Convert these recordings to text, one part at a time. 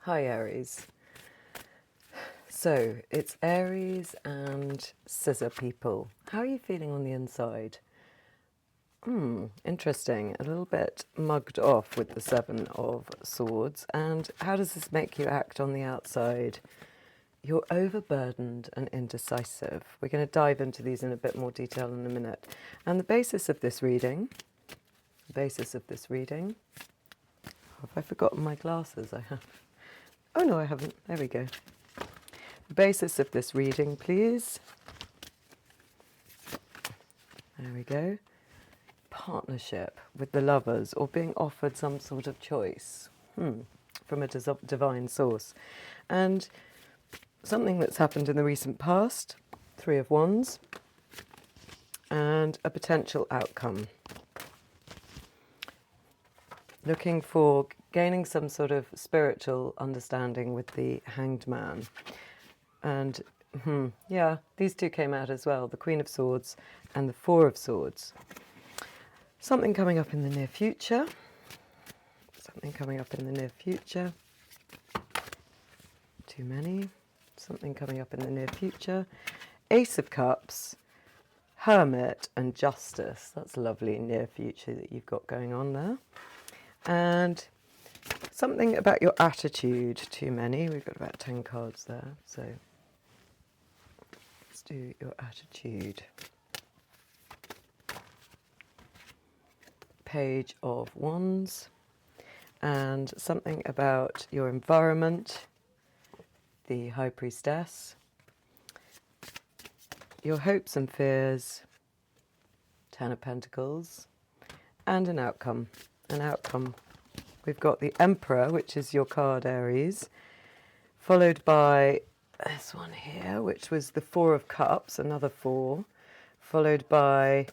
Hi Aries. So it's Aries and Scissor people. How are you feeling on the inside? Interesting. A little bit mugged off with the Seven of Swords. And how does this make you act on the outside? You're overburdened and indecisive. We're going to dive into these in a bit more detail in a minute. And the basis of this reading, have I forgotten my glasses? I have. Oh no, I haven't. There we go. The basis of this reading, please. There we go. Partnership with the lovers, or being offered some sort of choice from a divine source. And something that's happened in the recent past, Three of Wands, and a potential outcome. Looking for gaining some sort of spiritual understanding with the Hanged Man. And yeah, these two came out as well, the Queen of Swords and the Four of Swords. Something coming up in the near future. Too many. Something coming up in the near future. Ace of Cups, Hermit and Justice. That's a lovely near future that you've got going on there. And something about your attitude. Too many. We've got about 10 cards there. So let's do your attitude. Page of Wands. And something about your environment. The High Priestess. Your hopes and fears. Ten of Pentacles. And an outcome. We've got the Emperor, which is your card, Aries, followed by this one here, which was the Four of Cups, another four, followed by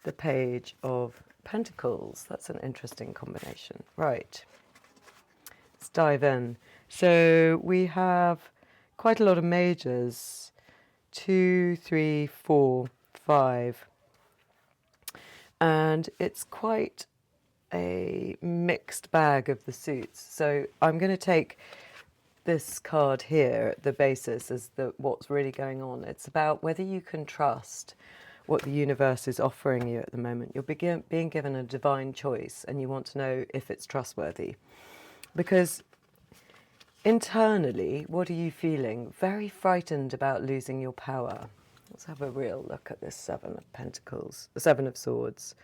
the Page of Pentacles. That's an interesting combination. Right, let's dive in. So we have quite a lot of majors, 2, 3, 4, 5, and it's quite a mixed bag of the suits. So I'm going to take this card here, the basis, as what's really going on. It's about whether you can trust what the universe is offering you at the moment. You're being given a divine choice and you want to know if it's trustworthy. Because internally, what are you feeling? Very frightened about losing your power. Let's have a real look at this Seven of Pentacles, the Seven of Swords.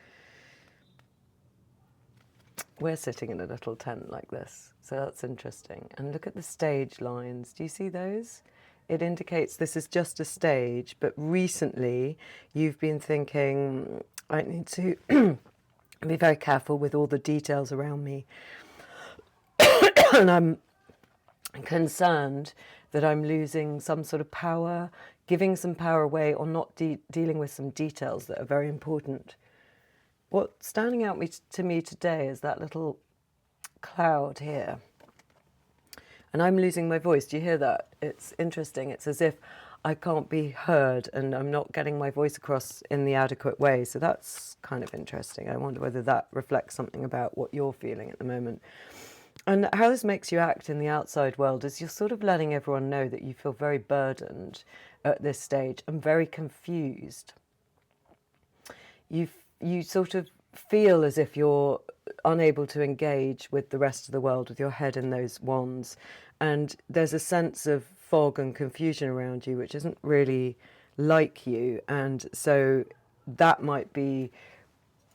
We're sitting in a little tent like this, so that's interesting. And look at the stage lines. Do you see those? It indicates this is just a stage, but recently you've been thinking, I need to be very careful with all the details around me. And I'm concerned that I'm losing some sort of power, giving some power away, or not dealing with some details that are very important. What's standing out to me today is that little cloud here. And I'm losing my voice. Do you hear that? It's interesting. It's as if I can't be heard and I'm not getting my voice across in the adequate way. So that's kind of interesting. I wonder whether that reflects something about what you're feeling at the moment. And how this makes you act in the outside world is you're sort of letting everyone know that you feel very burdened at this stage and very confused. You sort of feel as if you're unable to engage with the rest of the world with your head in those wands. And there's a sense of fog and confusion around you, which isn't really like you. And so that might be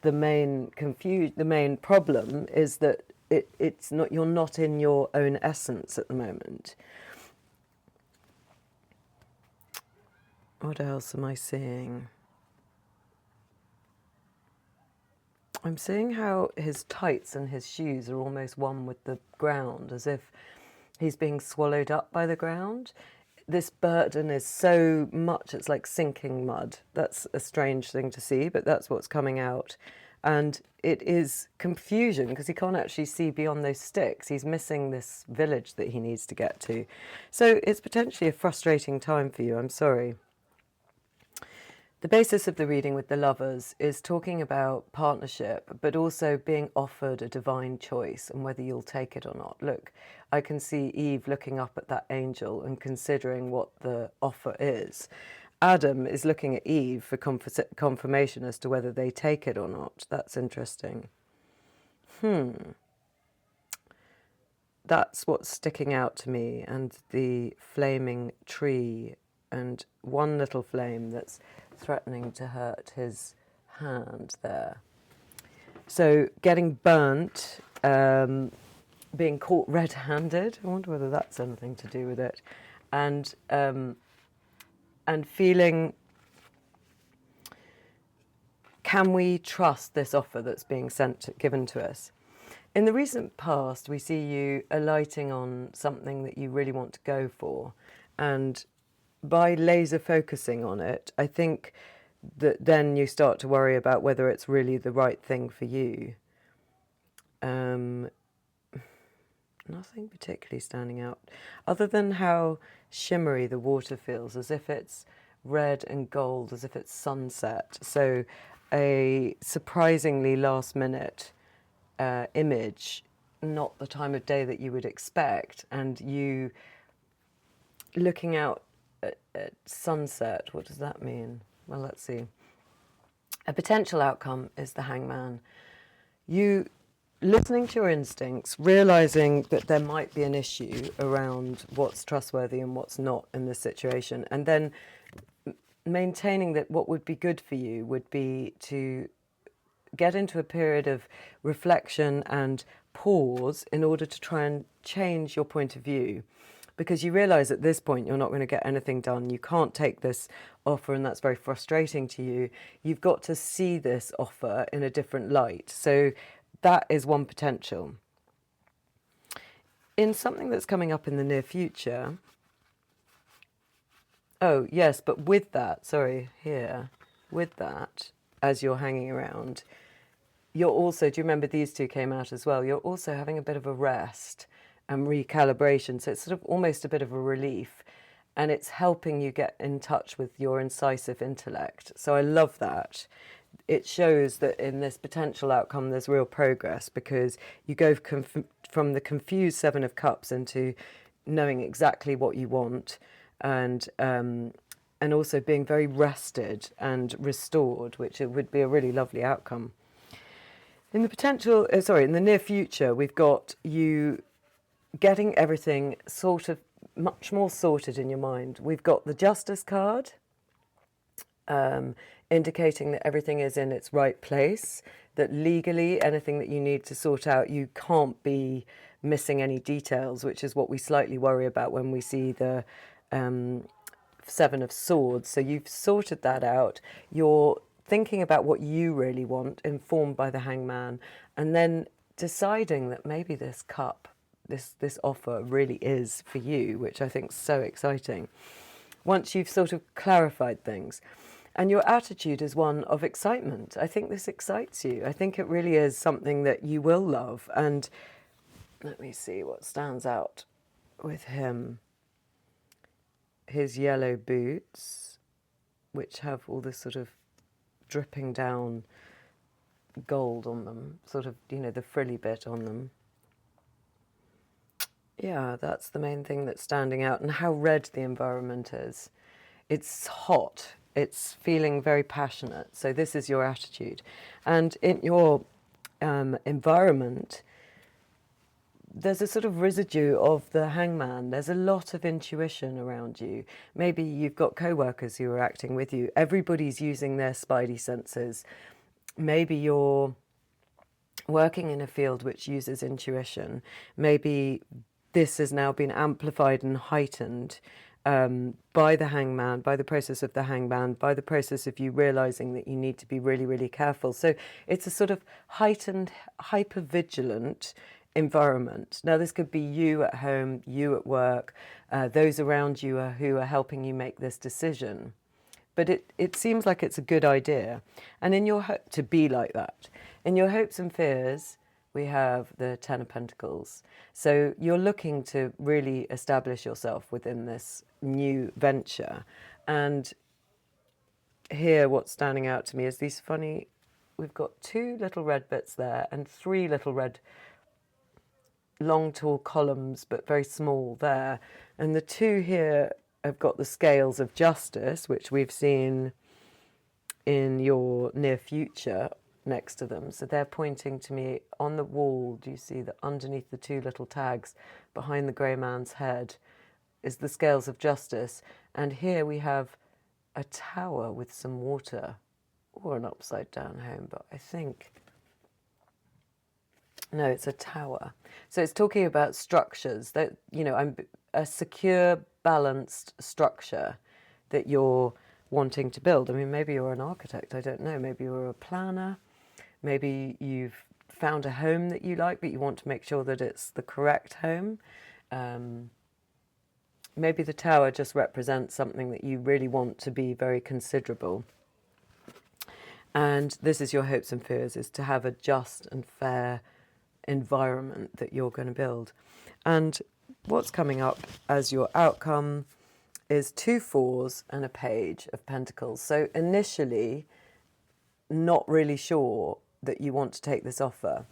the main problem, is that it's not, you're not in your own essence at the moment. What else am I seeing? I'm seeing how his tights and his shoes are almost one with the ground, as if he's being swallowed up by the ground. This burden is so much, it's like sinking mud. That's a strange thing to see, but that's what's coming out. And it is confusion because he can't actually see beyond those sticks. He's missing this village that he needs to get to. So it's potentially a frustrating time for you, I'm sorry. The basis of the reading with the Lovers is talking about partnership, but also being offered a divine choice and whether you'll take it or not. Look, I can see Eve looking up at that angel and considering what the offer is. Adam is looking at Eve for confirmation as to whether they take it or not. That's interesting. That's what's sticking out to me, and the flaming tree and one little flame that's threatening to hurt his hand there. So getting burnt, being caught red-handed, I wonder whether that's anything to do with it, and feeling, can we trust this offer that's being given to us? In the recent past, we see you alighting on something that you really want to go for, and by laser focusing on it, I think that then you start to worry about whether it's really the right thing for you. Nothing particularly standing out, other than how shimmery the water feels, as if it's red and gold, as if it's sunset. So a surprisingly last minute image, not the time of day that you would expect, and you looking out at sunset. What does that mean? Well, let's see. A potential outcome is the Hangman. You listening to your instincts, realizing that there might be an issue around what's trustworthy and what's not in this situation, and then maintaining that what would be good for you would be to get into a period of reflection and pause in order to try and change your point of view, because you realize at this point you're not going to get anything done. You can't take this offer, and that's very frustrating to you. You've got to see this offer in a different light. So that is one potential. In something that's coming up in the near future, oh yes, but with that, sorry, here, with that, as you're hanging around, you're also, do you remember these two came out as well? You're also having a bit of a rest and recalibration. So it's sort of almost a bit of a relief, and it's helping you get in touch with your incisive intellect. So I love that. It shows that in this potential outcome, there's real progress, because you go from the confused Seven of Cups into knowing exactly what you want, and also being very rested and restored, which it would be a really lovely outcome. In the near future, we've got you getting everything sort of much more sorted in your mind. We've got the Justice card, indicating that everything is in its right place, that legally anything that you need to sort out, you can't be missing any details, which is what we slightly worry about when we see the Seven of Swords. So you've sorted that out. You're thinking about what you really want, informed by the Hangman, and then deciding that maybe this cup, this offer really is for you, which I think is so exciting. Once you've sort of clarified things, and your attitude is one of excitement. I think this excites you. I think it really is something that you will love. And let me see what stands out with him. His yellow boots, which have all this sort of dripping down gold on them, sort of, you know, the frilly bit on them. Yeah, that's the main thing that's standing out, and how red the environment is. It's hot. It's feeling very passionate. So this is your attitude. And in your environment, there's a sort of residue of the Hangman. There's a lot of intuition around you. Maybe you've got co-workers who are acting with you. Everybody's using their spidey senses. Maybe you're working in a field which uses intuition. Maybe this has now been amplified and heightened by the Hangman, by the process of the Hangman, by the process of you realising that you need to be really, really careful. So it's a sort of heightened, hyper-vigilant environment. Now, this could be you at home, you at work, those around you who are helping you make this decision. But it seems like it's a good idea. And in your to be like that. In your hopes and fears, we have the Ten of Pentacles. So you're looking to really establish yourself within this new venture. And here what's standing out to me is these funny, we've got 2 little red bits there and 3 little red long tall columns but very small there, and the 2 here have got the scales of justice, which we've seen in your near future next to them. So they're pointing to me on the wall. Do you see that underneath the 2 little tags behind the grey man's head is the scales of justice? And here we have a tower with some water, or an upside down home, but I think, no, it's a tower. So it's talking about structures that, I'm a secure, balanced structure that you're wanting to build. I mean, maybe you're an architect, I don't know. Maybe you're a planner. Maybe you've found a home that you like, but you want to make sure that it's the correct home. Maybe the tower just represents something that you really want to be very considerable. And this is your hopes and fears, is to have a just and fair environment that you're going to build. And what's coming up as your outcome is 2 fours and a page of pentacles. So initially, not really sure that you want to take this offer.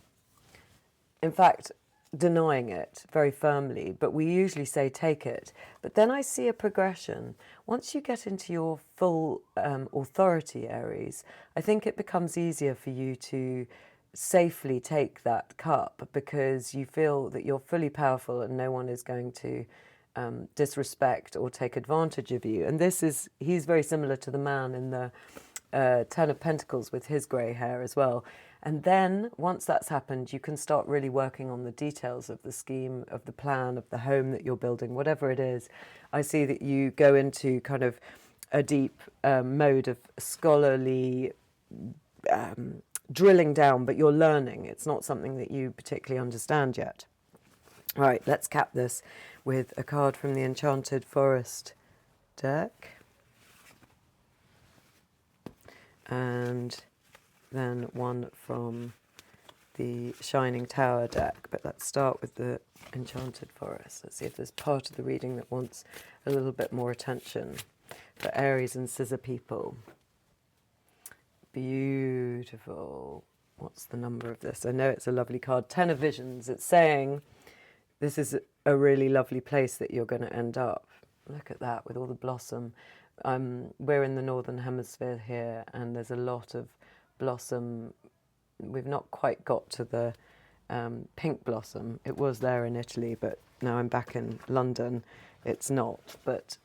In fact, denying it very firmly, but we usually say take it. But then I see a progression. Once you get into your full authority, Aries, I think it becomes easier for you to safely take that cup, because you feel that you're fully powerful and no one is going to disrespect or take advantage of you. And he's very similar to the man in the 10 of Pentacles with his grey hair as well. And then once that's happened, you can start really working on the details of the scheme, of the plan, of the home that you're building, whatever it is. I see that you go into kind of a deep mode of scholarly drilling down, but you're learning. It's not something that you particularly understand yet. All right, let's cap this with a card from the Enchanted Forest deck. And then one from the Shining Tower deck. But let's start with the Enchanted Forest. Let's see if there's part of the reading that wants a little bit more attention for Aries and Scissor people. Beautiful. What's the number of this? I know it's a lovely card. 10 of Visions. It's saying this is a really lovely place that you're going to end up. Look at that, with all the blossom. We're in the Northern Hemisphere here, and there's a lot of blossom. We've not quite got to the pink blossom. It was there in Italy, but now I'm back in London. It's not, but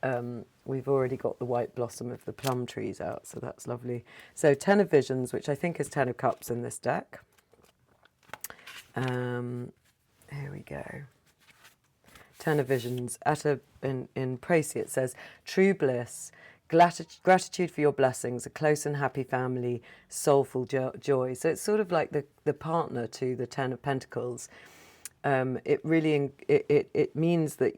we've already got the white blossom of the plum trees out, so that's lovely. So 10 of Visions, which I think is 10 of Cups in this deck. Here we go. 10 of Visions. In Précis it says, true bliss, gratitude for your blessings, a close and happy family, soulful joy. So it's sort of like the partner to the 10 of Pentacles. It really it means that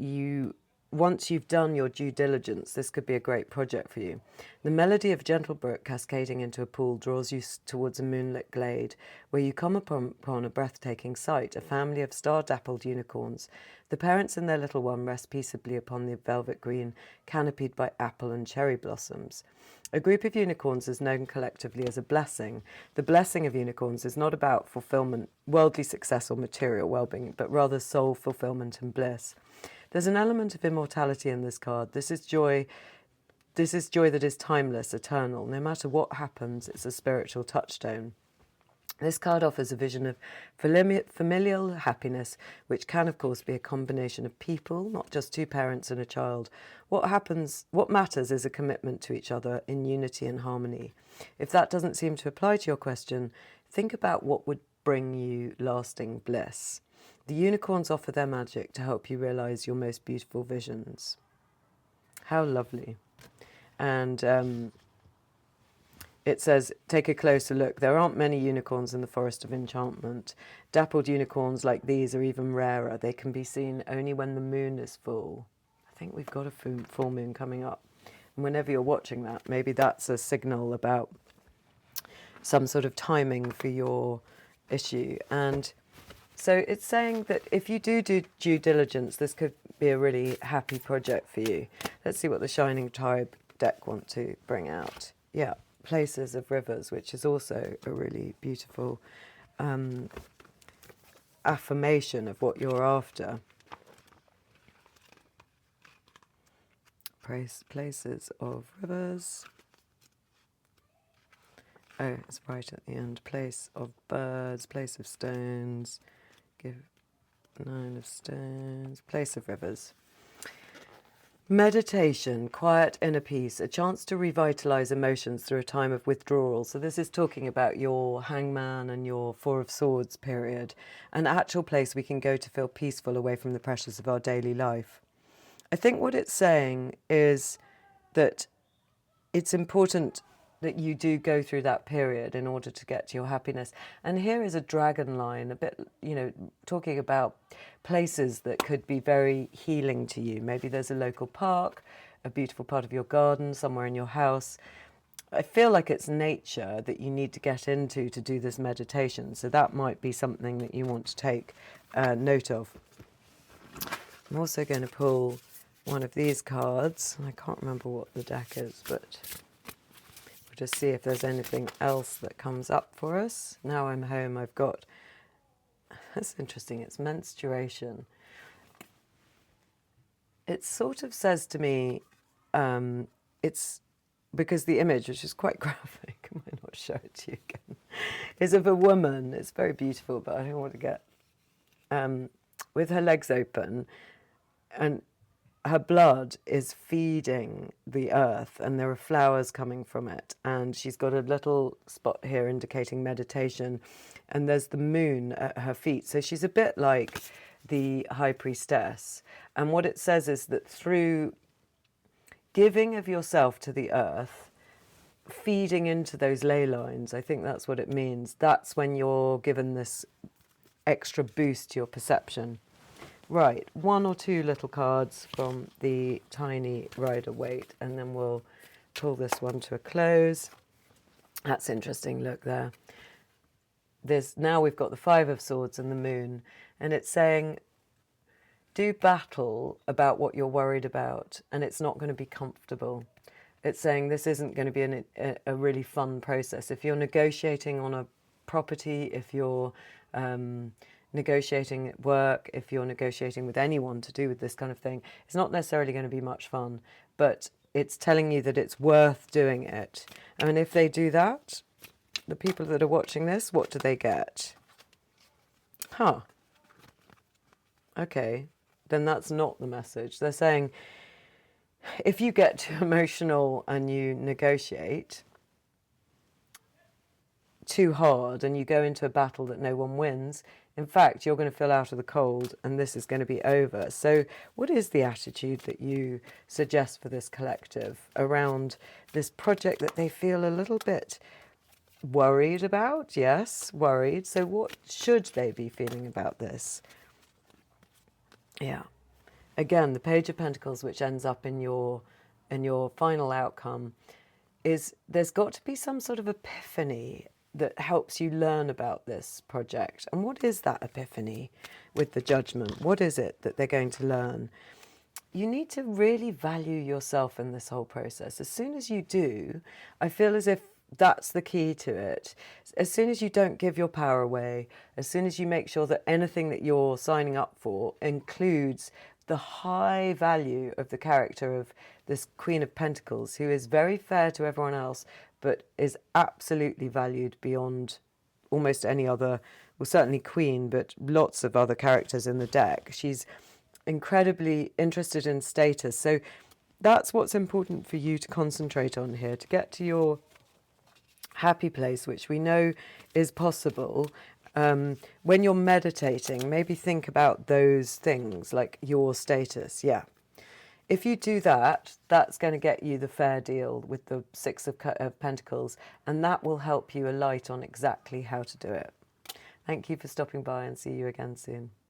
once you've done your due diligence, this could be a great project for you. The melody of a gentle brook cascading into a pool draws you towards a moonlit glade, where you come upon a breathtaking sight, a family of star-dappled unicorns. The parents and their little one rest peaceably upon the velvet green, canopied by apple and cherry blossoms. A group of unicorns is known collectively as a blessing. The blessing of unicorns is not about fulfillment, worldly success or material well-being, but rather soul fulfillment and bliss. There's an element of immortality in this card. This is joy that is timeless, eternal. No matter what happens, it's a spiritual touchstone. This card offers a vision of familial happiness, which can, of course, be a combination of people, not just 2 parents and a child. What matters is a commitment to each other in unity and harmony. If that doesn't seem to apply to your question, think about what would bring you lasting bliss. The unicorns offer their magic to help you realise your most beautiful visions. How lovely. And it says, take a closer look. There aren't many unicorns in the Forest of Enchantment. Dappled unicorns like these are even rarer. They can be seen only when the moon is full. I think we've got a full moon coming up. And whenever you're watching that, maybe that's a signal about some sort of timing for your issue. And so it's saying that if you do due diligence, this could be a really happy project for you. Let's see what the Shining Tarot deck want to bring out. Yeah, places of rivers, which is also a really beautiful affirmation of what you're after. Places of rivers. Oh, it's right at the end. Place of birds, place of stones. Give 9 of stones. Place of rivers. Meditation, quiet inner peace, a chance to revitalize emotions through a time of withdrawal. So this is talking about your hangman and your 4 of swords period, an actual place we can go to feel peaceful away from the pressures of our daily life. I think what it's saying is that it's important that you do go through that period in order to get to your happiness. And here is a dragon line, a bit, talking about places that could be very healing to you. Maybe there's a local park, a beautiful part of your garden, somewhere in your house. I feel like it's nature that you need to get into to do this meditation. So that might be something that you want to take note of. I'm also going to pull one of these cards. I can't remember what the deck is, but we'll just see if there's anything else that comes up for us. Now I'm home, I've got, that's interesting, it's menstruation. It sort of says to me, it's because the image, which is quite graphic, I might not show it to you again, is of a woman. It's very beautiful, but I don't want to get, with her legs open, and her blood is feeding the earth and there are flowers coming from it, and she's got a little spot here indicating meditation, and there's the moon at her feet, so she's a bit like the high priestess. And what it says is that through giving of yourself to the earth, feeding into those ley lines, I think that's what it means, that's when you're given this extra boost to your perception. Right, 1 or 2 little cards from the tiny Rider Waite, and then we'll pull this one to a close. That's interesting, look there. Now we've got the 5 of Swords and the moon, and it's saying, do battle about what you're worried about, and it's not going to be comfortable. It's saying this isn't going to be a really fun process. If you're negotiating on a property, if you're negotiating at work, if you're negotiating with anyone to do with this kind of thing, it's not necessarily going to be much fun, but it's telling you that it's worth doing it. And if they do that, the people that are watching this, what do they get? Huh. Okay, then that's not the message. They're saying, if you get too emotional and you negotiate too hard and you go into a battle that no one wins, in fact, you're going to feel out of the cold and this is going to be over. So what is the attitude that you suggest for this collective around this project that they feel a little bit worried about? Yes, worried. So what should they be feeling about this? Yeah. Again, the Page of Pentacles, which ends up in your final outcome, is there's got to be some sort of epiphany that helps you learn about this project. And what is that epiphany with the Judgment? What is it that they're going to learn? You need to really value yourself in this whole process. As soon as you do, I feel as if that's the key to it. As soon as you don't give your power away, as soon as you make sure that anything that you're signing up for includes the high value of the character of this Queen of Pentacles, who is very fair to everyone else, but is absolutely valued beyond almost any other, well, certainly Queen, but lots of other characters in the deck. She's incredibly interested in status. So that's what's important for you to concentrate on here, to get to your happy place, which we know is possible. When you're meditating, maybe think about those things like your status. Yeah. If you do that, that's going to get you the fair deal with the 6 of Pentacles, and that will help you alight on exactly how to do it. Thank you for stopping by, and see you again soon.